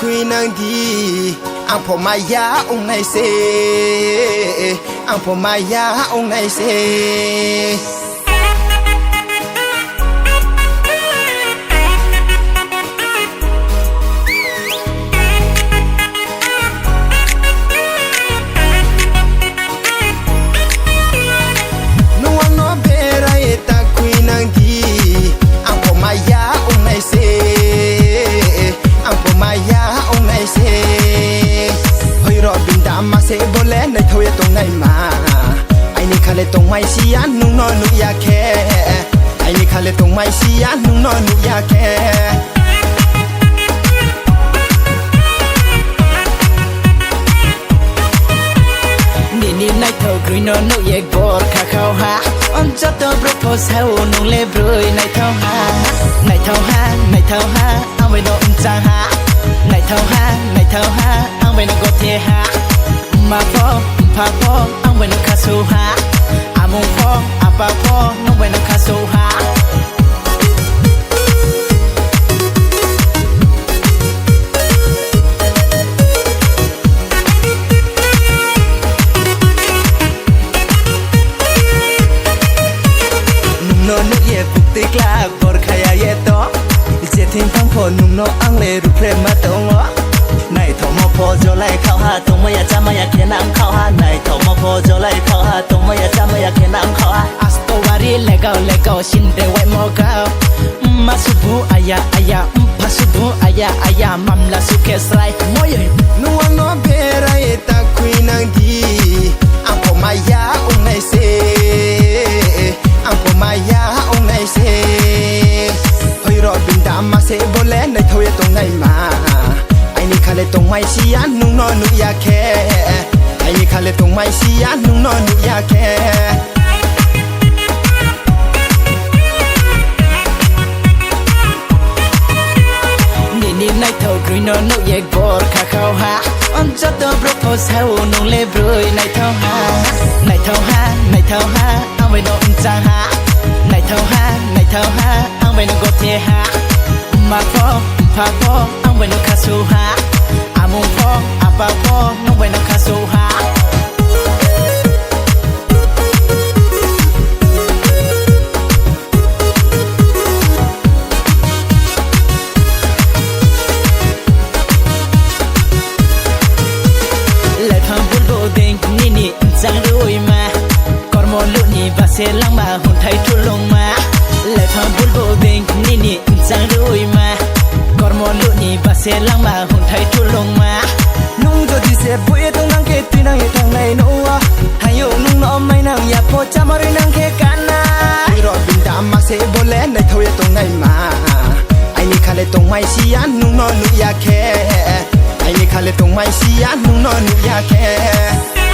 queen angi ang pomaya unai se ang pomaya unai se se bole nei thôi tong nei ma ai ni khale tong mai si an nu no nu ya khe ai ni khale tong mai si an nu no nu ya khe ni ni nei tho green no no ye bor kha khao ha on cha to propose ha o nu le broi nei tho ha nei tho ha nei tho ha ang we no cha ha nei tho ha ang we no go the ha ma po pa po ang bueno kaso ha among po apa po no bueno kaso ha no no ye bukti kla bor khaya ye to je thin phang pho nung no ang le ru pre ma to ngo này thầu mò phô cho lại khao ha tông mày cha mày kia nam khao ha này thầu mò phô cho lại khao ha tông mày cha mày kia nam khao ha astowari lego xin de wai mo cao masubu aya pasubu aya mamla suke srai moye nuang no bera eta queen angi ampo maya unai se ampo maya unai se hoi ro binda ma se bole nei thoi tong nei ma ni khale tong mai si an nu no nu ya khe ai ni khale tong mai si an nu no nu ya khe ni ni nai tho green no no ye bor kha khao ha on cha to propose ha o nu le broi nai tho ha ang we no cha ha nai tho ha ang we no go the ha ma po pa po ang we no kaso ha among po apa po no we no kaso ha le phang bul bo ding ni ni chang roi ma kormo lu ni ba se lang ma hun thai thu long ma le phang bul bo ding ni ni chang roi ma kormo lu ni ba se lang ma hun thai thu long ma nung jo di se boi tong nang ke ti nang ye thang nei no wa hayo nung no mai nang ya po cha ma ri nang ke kana ro bin da ma se bole nei thoi tong nei ma ai ni khale tong mai si an nung no nu ya khe ai ni khale tong mai si an nung no nu ya khe